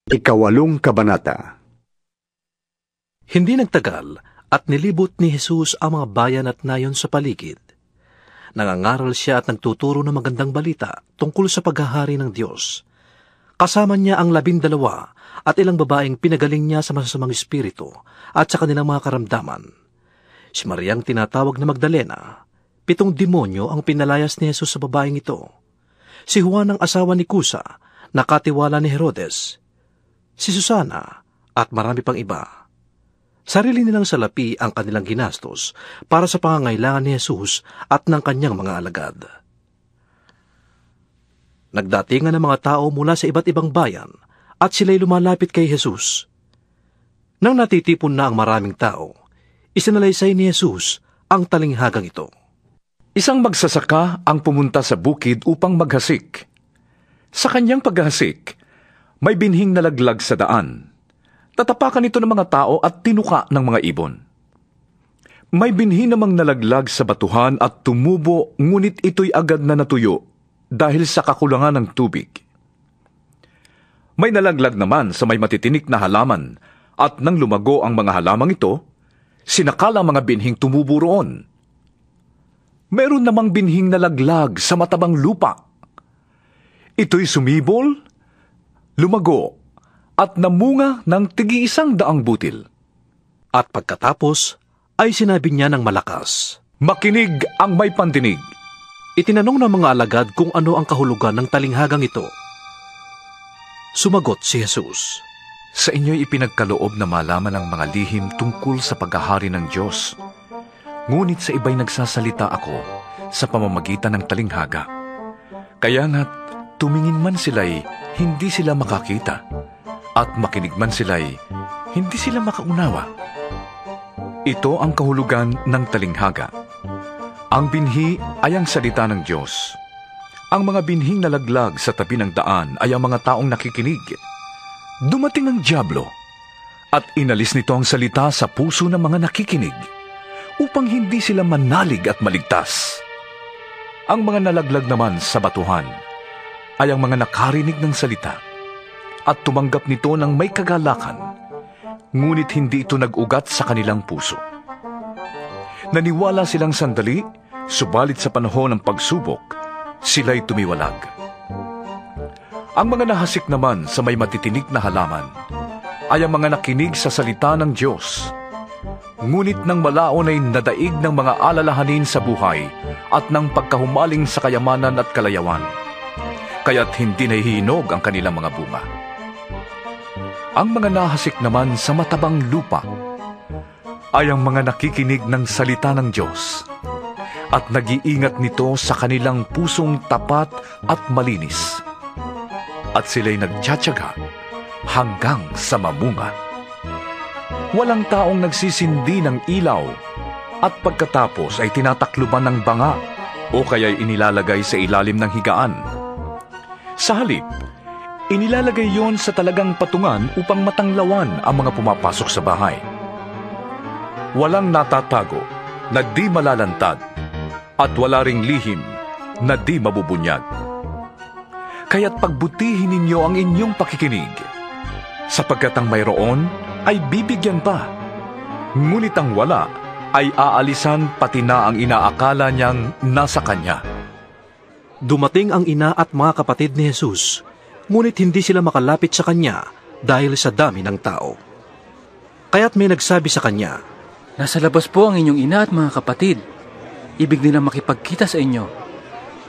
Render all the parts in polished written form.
Ikawalong Kabanata. Hindi nagtagal at nilibot ni Jesus ang mga bayan at nayon sa paligid. Nangangaral siya at nagtuturo ng magandang balita tungkol sa paghahari ng Diyos. Kasama niya ang 12 at ilang babaeng pinagaling niya sa masasamang espiritu at sa kanilang mga karamdaman. Si Mariang tinatawag na Magdalena, 7 demonyo ang pinalayas ni Jesus sa babaeng ito. Si Juan ang asawa ni Kusa, nakatiwala ni Herodes, si Susana, at marami pang iba. Sarili nilang salapi ang kanilang ginastos para sa pangangailangan ni Jesus at ng kanyang mga alagad. Nagdatingan ng mga tao mula sa iba't ibang bayan at sila'y lumalapit kay Jesus. Nang natitipon na ang maraming tao, isinalaysay ni Jesus ang talinghagang ito. Isang magsasaka ang pumunta sa bukid upang maghasik. Sa kanyang paghasik, may binhing nalaglag sa daan. Tatapakan ito ng mga tao at tinuka ng mga ibon. May binhi namang nalaglag sa batuhan at tumubo, ngunit ito'y agad na natuyo dahil sa kakulangan ng tubig. May nalaglag naman sa may matitinik na halaman at nang lumago ang mga halamang ito, sinakal ang mga binhing tumubo roon. Meron namang binhing nalaglag sa matabang lupa. Ito'y sumibol, lumago, at namunga ng tig-100 butil. At pagkatapos, ay sinabi niya ng malakas, Makinig ang may pandinig. Itinanong ng mga alagad kung ano ang kahulugan ng talinghagang ito. Sumagot si Jesus, Sa inyo'y ipinagkaloob na malaman ang mga lihim tungkol sa paghahari ng Diyos. Ngunit sa iba'y nagsasalita ako sa pamamagitan ng talinghaga. Kaya nga't tumingin man sila'y hindi sila makakita, at makinig man sila'y hindi sila makaunawa. Ito ang kahulugan ng talinghaga. Ang binhi ay ang salita ng Diyos. Ang mga binhing nalaglag sa tabi ng daan ay ang mga taong nakikinig. Dumating ang dyablo, at inalis nito ang salita sa puso ng mga nakikinig, upang hindi sila manalig at maligtas. Ang mga nalaglag naman sa batuhan ay ang mga nakarinig ng salita at tumanggap nito ng may kagalakan, ngunit hindi ito nag-ugat sa kanilang puso. Naniwala silang sandali, subalit sa panahon ng pagsubok, sila'y tumiwalag. Ang mga nahasik naman sa may matitinik na halaman ay ang mga nakinig sa salita ng Diyos, ngunit nang malaon ay nadaig ng mga alalahanin sa buhay at ng pagkahumaling sa kayamanan at kalayawan, kaya't hindi nahihinog ang kanilang mga bunga. Ang mga nahasik naman sa matabang lupa ay ang mga nakikinig ng salita ng Diyos at nag-iingat nito sa kanilang pusong tapat at malinis, at sila'y nagtsatsaga hanggang sa mamunga. Walang taong nagsisindi ng ilaw at pagkatapos ay tinatakluban ng banga o kaya'y inilalagay sa ilalim ng higaan. Sa halip, inilalagay yon sa talagang patungan upang matanglawan ang mga pumapasok sa bahay. Walang natatago na di malalantad at wala ring lihim na di mabubunyag. Kaya't pagbutihin ninyo ang inyong pakikinig, sapagkat ang mayroon ay bibigyan pa, ngunit ang wala ay aalisan pati na ang inaakala niyang nasa kanya. Dumating ang ina at mga kapatid ni Jesus, ngunit hindi sila makalapit sa kanya dahil sa dami ng tao. Kaya't may nagsabi sa kanya, Nasa labas po ang inyong ina at mga kapatid. Ibig nilang makipagkita sa inyo.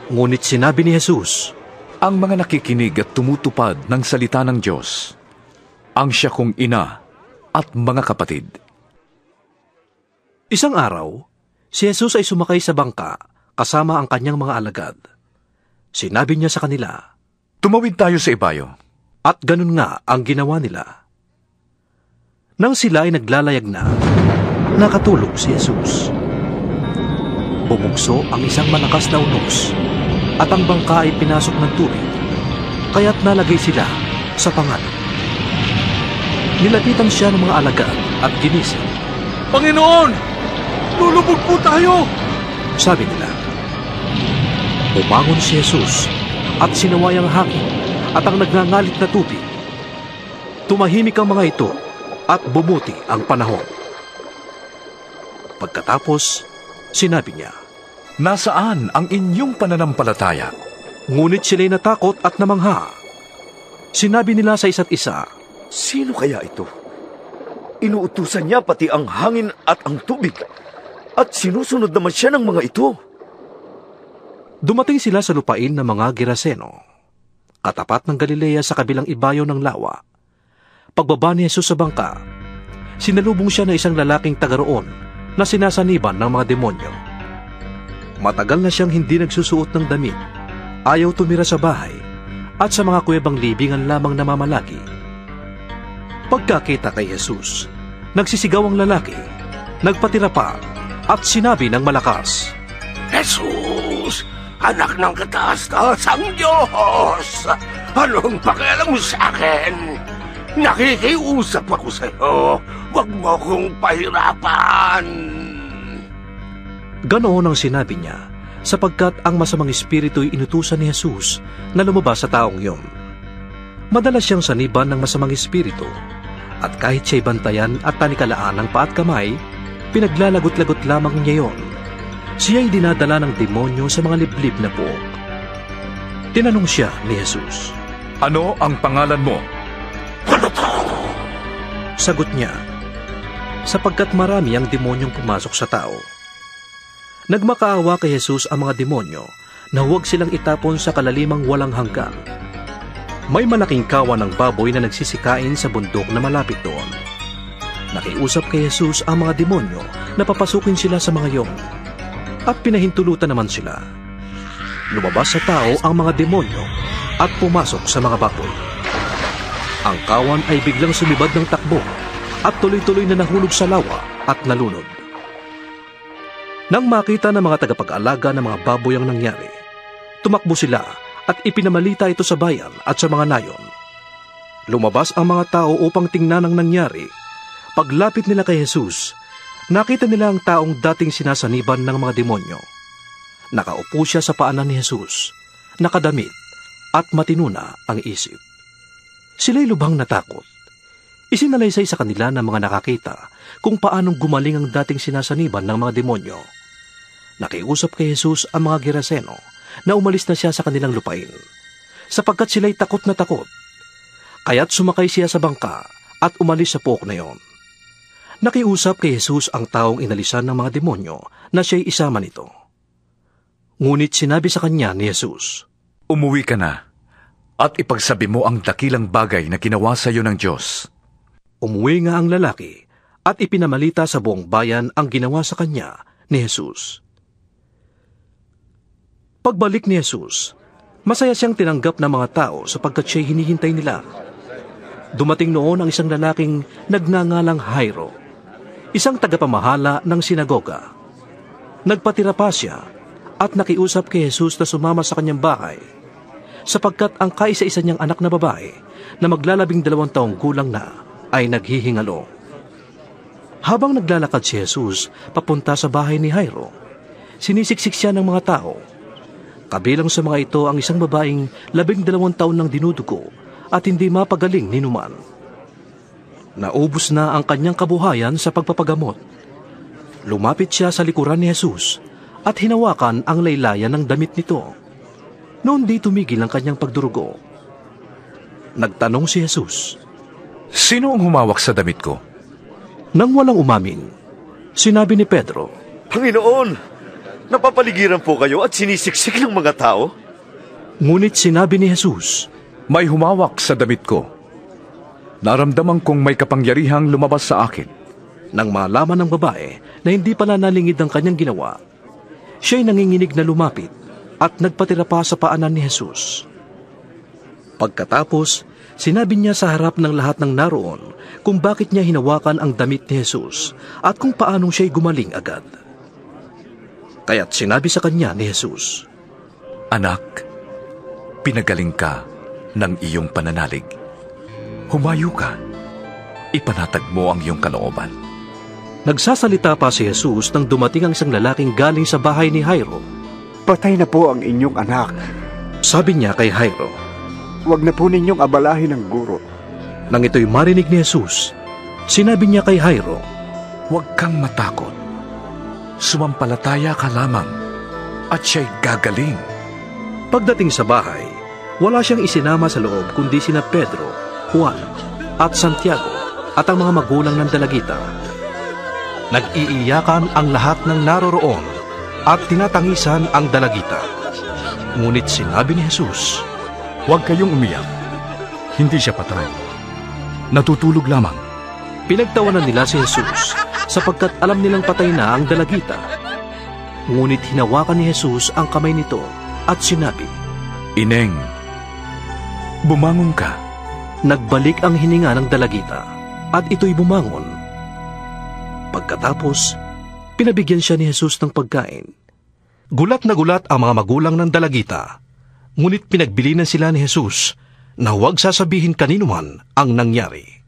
Ngunit sinabi ni Jesus, Ang mga nakikinig at tumutupad ng salita ng Diyos, ang siya kong ina at mga kapatid. Isang araw, si Jesus ay sumakay sa bangka kasama ang kanyang mga alagad. Sinabi niya sa kanila, Tumawid tayo sa ibayo. At ganun nga ang ginawa nila. Nang sila ay naglalayag na, nakatulog si Jesus. Bumugso ang isang malakas na unos, at ang bangka ay pinasok ng tubig, kaya't nalagay sila sa panganib. Nilapitan siya ng mga alagad at ginising. Panginoon! Lulubog po tayo! Sabi nila. Bumangon si Jesus at sinaway ang hangin at ang nagngangalit na tubig. Tumahimik ang mga ito at bumuti ang panahon. Pagkatapos, sinabi niya, Nasaan ang inyong pananampalataya? ngunit sila'y natakot at namangha. Sinabi nila sa isa't isa, Sino kaya ito? Inuutusan niya pati ang hangin at ang tubig. At sinusunod naman siya ng mga ito. dumating sila sa lupain ng mga Geraseno, katapat ng Galilea sa kabilang ibayo ng lawa. Pagbaba ni Jesus sa bangka, sinalubong siya ng isang lalaking taga roon na sinasaniban ng mga demonyo. Matagal na siyang hindi nagsusuot ng damit, ayaw tumira sa bahay, at sa mga kuwebang libingan lamang namamalagi. Pagkakita kay Jesus, nagsisigaw ang lalaki, nagpatira pa, at sinabi ng malakas, Jesus, anak ng kataas-taasang Diyos, anong pakialam mo sa akin? Nakikiusap ako sa iyo, huwag mo kong pahirapan. Ganoon ang sinabi niya, sapagkat ang masamang espiritu'y inutusan ni Jesus na lumabas sa taong iyon. Madalas siyang saniban ng masamang espiritu, at kahit siya'y bantayan at tanikalaan ng paa at kamay, pinaglalagot-lagot lamang niya yon. Siya'y dinadala ng demonyo sa mga liblib na puok. Tinanong siya ni Jesus, Ano ang pangalan mo? Sagot niya, sapagkat marami ang demonyong pumasok sa tao. Nagmakaawa kay Jesus ang mga demonyo na huwag silang itapon sa kalalimang walang hanggan. May malaking kawan ng baboy na nagsisikain sa bundok na malapit doon. Nakiusap kay Jesus ang mga demonyo na papasukin sila sa mga iyon, at pinahintulutan naman sila. Lumabas sa tao ang mga demonyo at pumasok sa mga baboy. Ang kawan ay biglang sumibad ng takbo at tuloy-tuloy na nahulog sa lawa at nalunod. Nang makita ng mga tagapag-alaga ng mga baboy ang nangyari, tumakbo sila at ipinamalita ito sa bayan at sa mga nayon. Lumabas ang mga tao upang tingnan ang nangyari. Paglapit nila kay Jesus, nakita nila ang taong dating sinasaniban ng mga demonyo. Nakaupo siya sa paanan ni Jesus, nakadamit at matinuna ang isip. Sila'y lubhang natakot. Isinalaysay sa kanila ng mga nakakita kung paanong gumaling ang dating sinasaniban ng mga demonyo. Nakiusap kay Jesus ang mga Geraseno na umalis na siya sa kanilang lupain, sapagkat sila'y takot na takot. Kaya't sumakay siya sa bangka at umalis sa puok na iyon. Nakiusap kay Jesus ang taong inalisan ng mga demonyo na siya'y isama nito. Ngunit sinabi sa kanya ni Jesus, Umuwi ka na, at ipagsabi mo ang dakilang bagay na ginawa sa iyo ng Diyos. Umuwi nga ang lalaki at ipinamalita sa buong bayan ang ginawa sa kanya ni Jesus. Pagbalik ni Jesus, masaya siyang tinanggap ng mga tao sapagkat siya'y hinihintay nila. Dumating noon ang isang lalaking nagngangalang Jairo, isang tagapamahala ng sinagoga. Nagpatira pa siya at nakiusap kay Jesus na sumama sa kanyang bahay, sapagkat ang kaisa-isa niyang anak na babae na maglalabing 2 taong gulang na ay naghihingalo. Habang naglalakad si Jesus papunta sa bahay ni Jairo, sinisiksik siya ng mga tao. Kabilang sa mga ito ang isang babaeng 12 taon nang dinudugo at hindi mapagaling ni numan. Naubos na ang kanyang kabuhayan sa pagpapagamot. Lumapit siya sa likuran ni Jesus at hinawakan ang laylayan ng damit nito. Noon di tumigil ang kanyang pagdurugo. Nagtanong si Jesus, Sino ang humawak sa damit ko? Nang walang umamin, sinabi ni Pedro, Panginoon, napapaligiran po kayo at sinisiksik ng mga tao? Ngunit sinabi ni Jesus, May humawak sa damit ko. Naramdaman kong may kapangyarihang lumabas sa akin. Nang malaman ng babae na hindi pala nalingid ang kanyang ginawa, siya'y nanginginig na lumapit at nagpatira pa sa paanan ni Jesus. Pagkatapos, sinabi niya sa harap ng lahat ng naroon kung bakit niya hinawakan ang damit ni Jesus at kung paanong siya'y gumaling agad. Kaya't sinabi sa kanya ni Jesus, Anak, pinagaling ka ng iyong pananalig. Humayo ka. Ipanatag mo ang iyong kalooban. Nagsasalita pa si Jesus nang dumating ang isang lalaking galing sa bahay ni Jairo. Patay na po ang inyong anak. Sabi niya kay Jairo, Huwag na po ninyong abalahin ang guro. Nang ito'y marinig ni Jesus, sinabi niya kay Jairo, Huwag kang matakot. Sumampalataya ka lamang at siya'y gagaling. Pagdating sa bahay, wala siyang isinama sa loob kundi sina Pedro, Juan, at Santiago at ang mga magulang ng dalagita. Nag-iiyakan ang lahat ng naroroon at tinatangisan ang dalagita. Ngunit sinabi ni Jesus, Huwag kayong umiyak. Hindi siya patay. Natutulog lamang. Pinagtawanan nila si Jesus sapagkat alam nilang patay na ang dalagita. Ngunit hinawakan ni Jesus ang kamay nito at sinabi, Ineng, bumangon ka. Nagbalik ang hininga ng dalagita at ito'y bumangon. Pagkatapos, pinabigyan siya ni Jesus ng pagkain. Gulat na gulat ang mga magulang ng dalagita, ngunit pinagbilinan sila ni Jesus na huwag sasabihin kanino man ang nangyari.